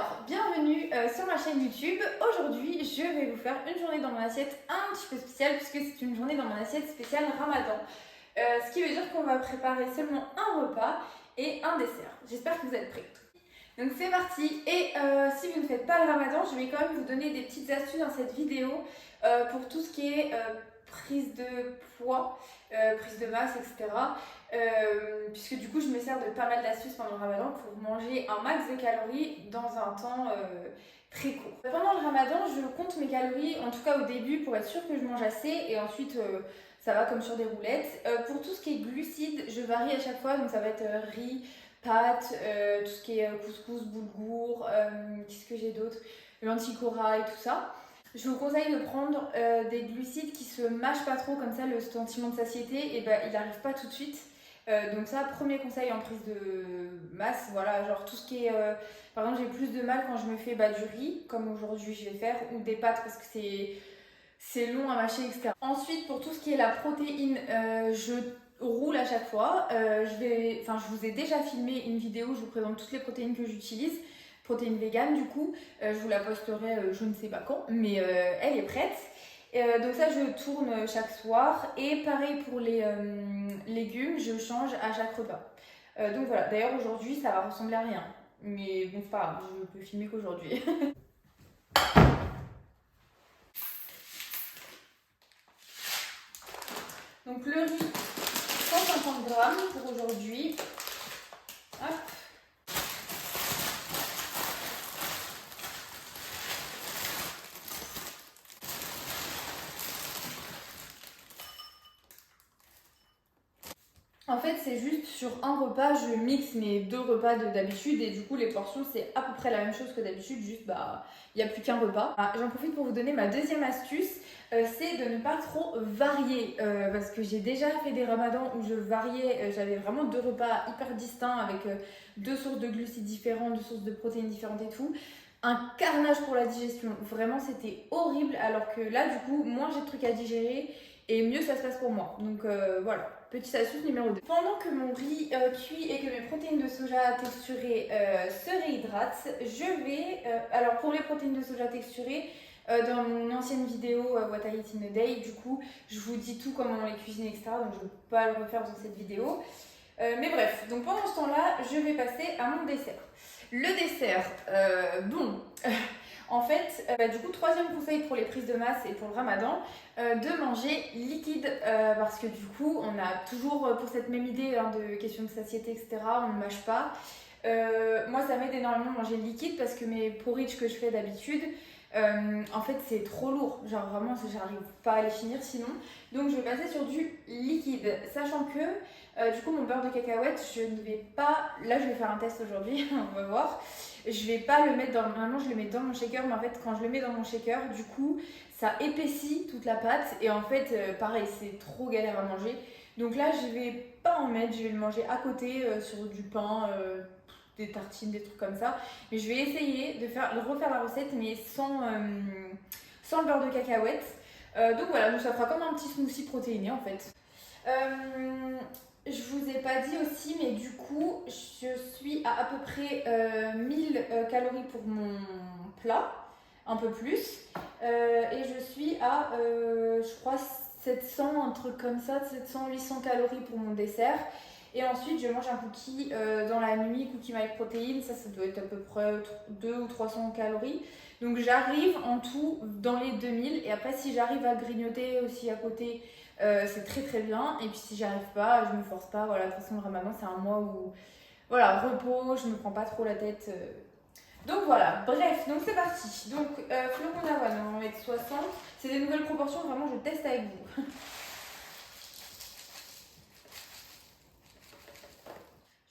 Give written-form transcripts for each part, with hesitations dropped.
Alors, bienvenue sur ma chaîne YouTube. Aujourd'hui, je vais vous faire une journée dans mon assiette un petit peu spéciale puisque c'est une journée dans mon assiette spéciale Ramadan. Ce qui veut dire qu'on va préparer seulement un repas et un dessert. J'espère que vous êtes prêts. Donc c'est parti. Et si vous ne faites pas le Ramadan, je vais quand même vous donner des petites astuces dans cette vidéo pour tout ce qui est prise de poids, prise de masse, etc. Puisque du coup je me sers de pas mal d'astuces pendant le Ramadan pour manger un max de calories dans un temps très court. Pendant le Ramadan, je compte mes calories, en tout cas au début, pour être sûre que je mange assez, et ensuite ça va comme sur des roulettes. Pour tout ce qui est glucides, je varie à chaque fois, donc ça va être riz, pâtes, tout ce qui est couscous, boulgour, qu'est-ce que j'ai d'autre, lentilles corail, tout ça. Je vous conseille de prendre des glucides qui se mâchent pas trop, comme ça le sentiment de satiété, et il n'arrive pas tout de suite. Donc ça, premier conseil en prise de masse, voilà, genre tout ce qui est... par exemple, j'ai plus de mal quand je me fais du riz, comme aujourd'hui je vais faire, ou des pâtes parce que c'est long à mâcher, etc. Ensuite, pour tout ce qui est la protéine, je roule à chaque fois. Je vous ai déjà filmé une vidéo où je vous présente toutes les protéines que j'utilise. Protéines vegan du coup. Je vous la posterai je ne sais pas quand, mais elle est prête. Donc ça, je tourne chaque soir. Et pareil pour les légumes, je change à chaque repas. Donc voilà, d'ailleurs aujourd'hui, ça va ressembler à rien. Mais bon, c'est pas grave, je peux filmer qu'aujourd'hui. Donc le riz, 150 grammes pour aujourd'hui. Hop. En fait, c'est juste sur un repas, je mixe mes deux repas d'habitude et du coup, les portions, c'est à peu près la même chose que d'habitude, juste il n'y a plus qu'un repas. J'en profite pour vous donner ma deuxième astuce, c'est de ne pas trop varier parce que j'ai déjà fait des ramadans où je variais, j'avais vraiment deux repas hyper distincts avec deux sources de glucides différentes, deux sources de protéines différentes et tout. Un carnage pour la digestion, vraiment c'était horrible, alors que là, du coup, moins j'ai de trucs à digérer et mieux ça se passe pour moi. Donc voilà. Petite astuce numéro 2. Pendant que mon riz cuit et que mes protéines de soja texturées se réhydratent, je vais... alors pour les protéines de soja texturées, dans mon ancienne vidéo What I Eat in a Day, du coup, je vous dis tout comment on les cuisine, etc. Donc je ne vais pas le refaire dans cette vidéo. Mais bref, donc pendant ce temps-là, je vais passer à mon dessert. Le dessert, en fait, du coup, troisième conseil pour les prises de masse et pour le ramadan, de manger liquide parce que du coup, on a toujours pour cette même idée de question de satiété, etc., on ne mâche pas. Moi, ça m'aide énormément de manger liquide parce que mes porridge que je fais d'habitude, en fait, c'est trop lourd. Genre vraiment, j'arrive pas à les finir sinon. Donc, je vais passer sur du liquide, sachant que du coup, mon beurre de cacahuète, je ne vais pas... Là, je vais faire un test aujourd'hui, on va voir. Je vais pas le mettre dans... Normalement, je le mets dans mon shaker, mais en fait, quand je le mets dans mon shaker, du coup, ça épaissit toute la pâte. Et en fait, pareil, c'est trop galère à manger. Donc là, je vais pas en mettre, je vais le manger à côté sur du pain, des tartines, des trucs comme ça. Mais je vais essayer de refaire la recette, mais sans le beurre de cacahuète. Donc voilà, donc ça fera comme un petit smoothie protéiné en fait. Je vous ai pas dit aussi, mais du coup, je suis à peu près 1000 calories pour mon plat, un peu plus. Et je suis à, je crois, 700, un truc comme ça, 700-800 calories pour mon dessert. Et ensuite, je mange un cookie dans la nuit, cookie my protéines, ça doit être à peu près 2 ou 300 calories. Donc j'arrive en tout dans les 2000. Et après, si j'arrive à grignoter aussi à côté, c'est très très bien. Et puis si j'y arrive pas, je me force pas. Voilà, de toute façon, le ramadan, c'est un mois où, voilà, repos, je me prends pas trop la tête. Donc voilà, bref, donc c'est parti. Donc flocons d'avoine, on va en mettre 60. C'est des nouvelles proportions, vraiment, je teste avec vous.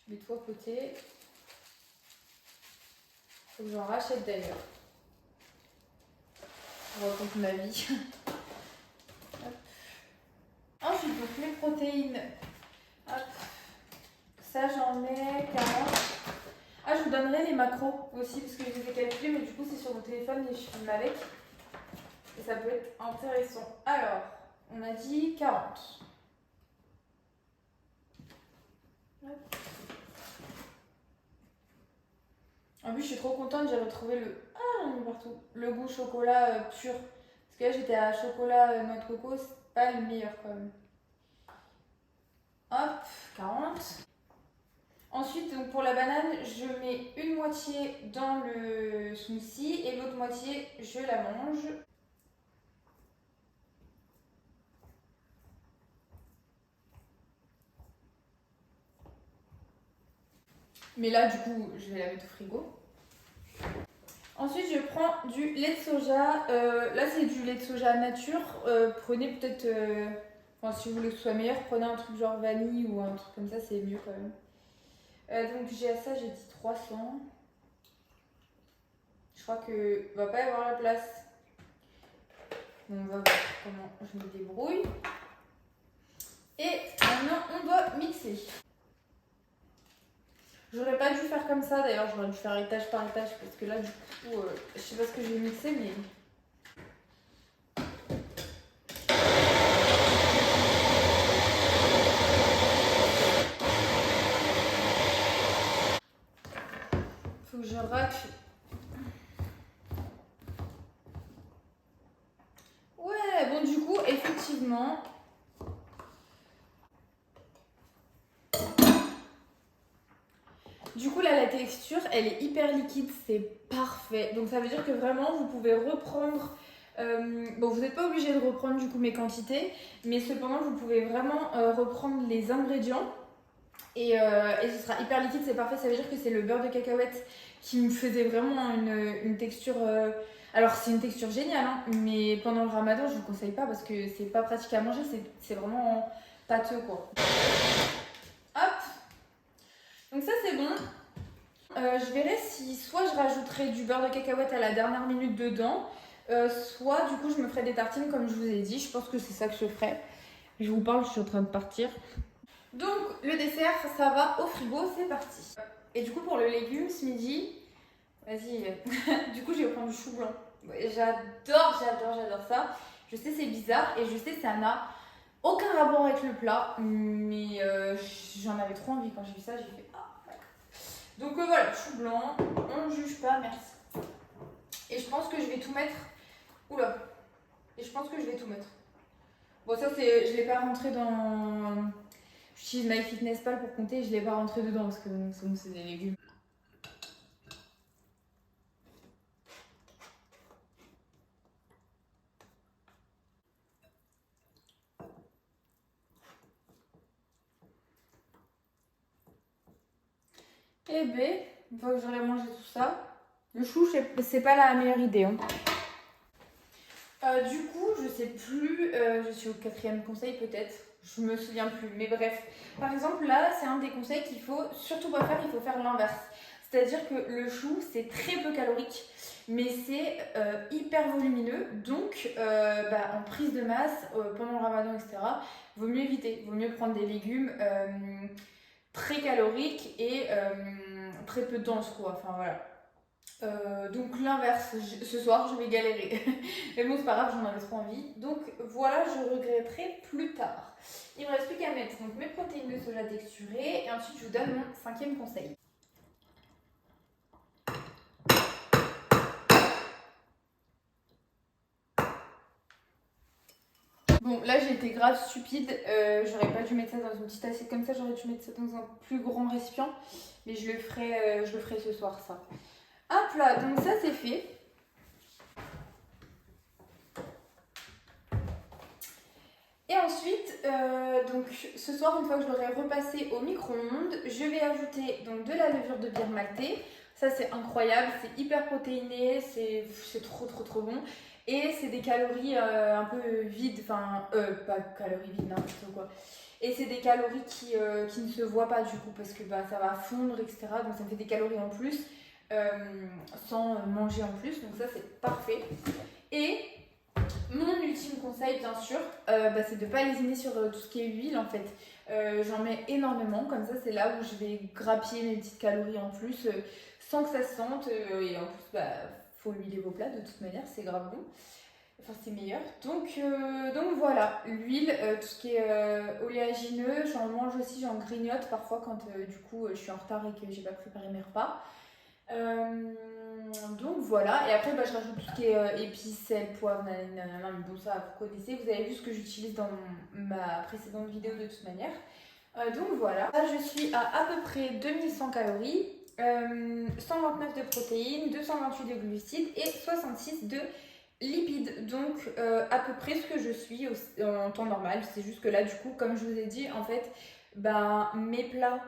Je mets tout à côté. Faut que j'en rachète d'ailleurs. Je raconte ma vie. Ensuite, donc mes protéines. Hop. Ça, j'en mets 40. Ah, je vous donnerai les macros aussi parce que je les ai calculés, mais du coup, c'est sur mon téléphone et je filme avec. Et ça peut être intéressant. Alors, on a dit 40. Hop. En plus, je suis trop contente, j'ai retrouvé j'en ai partout. Le goût chocolat pur. Parce que là, j'étais à chocolat noix de coco, c'est pas le meilleur quand même. Hop, 40. Ensuite, donc pour la banane, je mets une moitié dans le smoothie et l'autre moitié, je la mange. Mais là, du coup, je vais la mettre au frigo. Ensuite, je prends du lait de soja. Là, c'est du lait de soja nature. Prenez peut-être, enfin, si vous voulez que ce soit meilleur, prenez un truc genre vanille ou un truc comme ça, c'est mieux quand même. Donc, j'ai ça, j'ai dit 300. Je crois que va pas y avoir la place. Donc, on va voir comment je me débrouille. Et maintenant, on doit mixer. J'aurais pas dû faire comme ça d'ailleurs, j'aurais dû faire étage par étage parce que là, du coup, je sais pas ce que je vais mixer, mais. Faut que je racle. Ouais, bon, du coup, effectivement. Du coup, là, la texture, elle est hyper liquide, c'est parfait. Donc, ça veut dire que vraiment, vous pouvez reprendre. Bon, vous n'êtes pas obligé de reprendre du coup mes quantités, mais cependant, vous pouvez vraiment reprendre les ingrédients et ce sera hyper liquide, c'est parfait. Ça veut dire que c'est le beurre de cacahuète qui me faisait vraiment une texture. Alors, c'est une texture géniale, hein, mais pendant le ramadan, je vous conseille pas parce que c'est pas pratique à manger, c'est vraiment pâteux quoi. Hop! Donc, ça, c'est bon. Je verrai si soit je rajouterai du beurre de cacahuète à la dernière minute dedans, soit du coup je me ferai des tartines comme je vous ai dit. Je pense que c'est ça que je ferai. Je vous parle, je suis en train de partir. Donc le dessert, ça va au frigo, c'est parti. Et du coup pour le légume ce midi, vas-y, du coup je vais prendre du chou blanc. Ouais, j'adore ça. Je sais c'est bizarre et je sais ça n'a aucun rapport avec le plat, mais j'en avais trop envie quand j'ai vu ça, j'ai fait donc voilà, chou blanc, on ne juge pas, merci. Et je pense que je vais tout mettre. Oula. Et je pense que je vais tout mettre. Bon, ça, je ne l'ai pas rentré dans. J'utilise MyFitnessPal pour compter, je ne l'ai pas rentré dedans parce que c'est des légumes. Eh ben, une fois que j'aurai mangé tout ça, le chou, c'est pas la meilleure idée. Hein. Du coup, je sais plus, je suis au 4e conseil peut-être, je me souviens plus, mais bref. Par exemple, là, c'est un des conseils qu'il faut surtout pas faire, il faut faire l'inverse. C'est-à-dire que le chou, c'est très peu calorique, mais c'est hyper volumineux, donc en prise de masse, pendant le ramadan, etc., vaut mieux éviter, vaut mieux prendre des légumes très caloriques et très peu denses, quoi, enfin voilà. Donc l'inverse, ce soir je vais galérer. Mais bon c'est pas grave, j'en avais trop envie. Donc voilà, je regretterai plus tard. Il me reste plus qu'à mettre donc, mes protéines de soja texturées et ensuite je vous donne mon 5e conseil. Bon là j'ai été grave stupide, j'aurais pas dû mettre ça dans une petite assiette comme ça, j'aurais dû mettre ça dans un plus grand récipient. Mais je le ferai ce soir ça. Hop là, donc ça c'est fait. Et ensuite, donc ce soir, une fois que je l'aurai repassé au micro-ondes, je vais ajouter donc de la levure de bière maltée. Ça c'est incroyable, c'est hyper protéiné, c'est trop bon. Et c'est des calories un peu vides, enfin pas calories vides, n'importe quoi. Et c'est des calories qui ne se voient pas du coup parce que ça va fondre, etc. Donc ça me fait des calories en plus sans manger en plus. Donc ça c'est parfait. Et mon ultime conseil, bien sûr, c'est de ne pas lésiner sur tout ce qui est huile en fait. J'en mets énormément, comme ça c'est là où je vais grappiller mes petites calories en plus sans que ça se sente. Et en plus, faut huiler vos plats de toute manière, c'est grave bon. Enfin, c'est meilleur. Donc voilà, l'huile, tout ce qui est oléagineux, j'en mange aussi, j'en grignote parfois quand du coup je suis en retard et que j'ai pas préparé mes repas. Donc voilà, et après je rajoute tout ce qui est épices, sel, poivre, nanana, mais bon ça vous connaissez, vous avez vu ce que j'utilise dans ma précédente vidéo de toute manière. Donc voilà, là je suis à peu près 2100 calories, 129 de protéines, 228 de glucides et 66 de lipides. Donc à peu près ce que je suis en temps normal. C'est juste que là du coup, comme je vous ai dit, en fait, mes plats,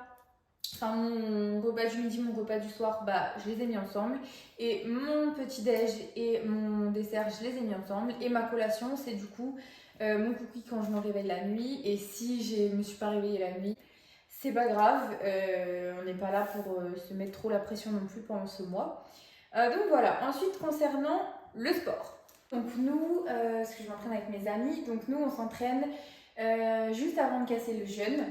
enfin mon repas du midi, mon repas du soir, je les ai mis ensemble. Et mon petit déj et mon dessert, je les ai mis ensemble. Et ma collation, c'est du coup mon cookie quand je me réveille la nuit. Et si je me suis pas réveillée la nuit, c'est pas grave, on n'est pas là pour se mettre trop la pression non plus pendant ce mois. Donc voilà, ensuite concernant le sport. Donc nous, parce que je m'entraîne avec mes amis, donc nous on s'entraîne juste avant de casser le jeûne.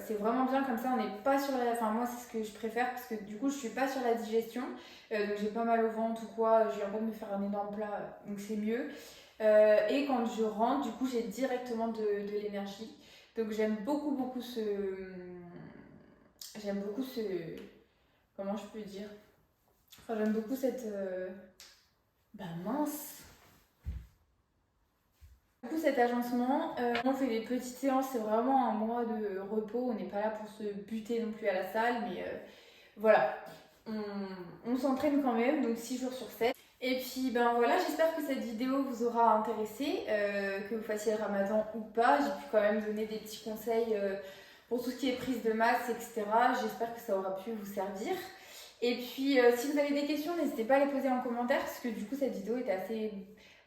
C'est vraiment bien comme ça, on n'est pas sur la... Enfin moi c'est ce que je préfère parce que du coup je suis pas sur la digestion. Donc j'ai pas mal au ventre ou quoi, j'ai envie de me faire un énorme plat, donc c'est mieux. Et quand je rentre, du coup j'ai directement de l'énergie. Donc j'aime beaucoup ce... J'aime beaucoup ce... Comment je peux dire? Enfin j'aime beaucoup cette... mince! Du coup cet agencement, on fait des petites séances, c'est vraiment un mois de repos, on n'est pas là pour se buter non plus à la salle, mais voilà, on s'entraîne quand même, donc 6 jours sur 7. Et puis voilà, j'espère que cette vidéo vous aura intéressé, que vous fassiez le ramadan ou pas. J'ai pu quand même donner des petits conseils pour tout ce qui est prise de masse, etc. J'espère que ça aura pu vous servir. Et puis si vous avez des questions, n'hésitez pas à les poser en commentaire, parce que du coup cette vidéo était assez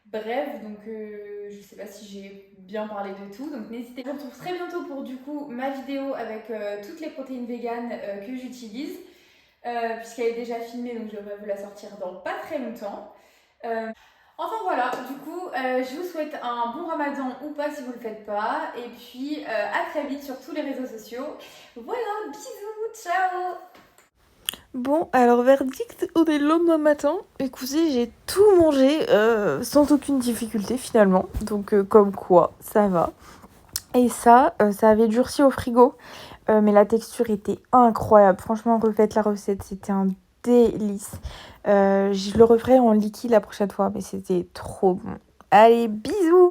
brève, donc je sais pas si j'ai bien parlé de tout. Donc n'hésitez pas, je vous retrouve très bientôt pour du coup ma vidéo avec toutes les protéines véganes que j'utilise. Puisqu'elle est déjà filmée, donc je devrais vous la sortir dans pas très longtemps. Enfin voilà, du coup, je vous souhaite un bon ramadan ou pas si vous le faites pas. Et puis à très vite sur tous les réseaux sociaux. Voilà, bisous, ciao! Bon, alors verdict, on est le lendemain matin. Écoutez, j'ai tout mangé sans aucune difficulté finalement. Donc comme quoi, ça va. Et ça avait durci au frigo. Mais la texture était incroyable. Franchement, refaites la recette, c'était un délice. Je le referai en liquide la prochaine fois, mais c'était trop bon. Allez, bisous!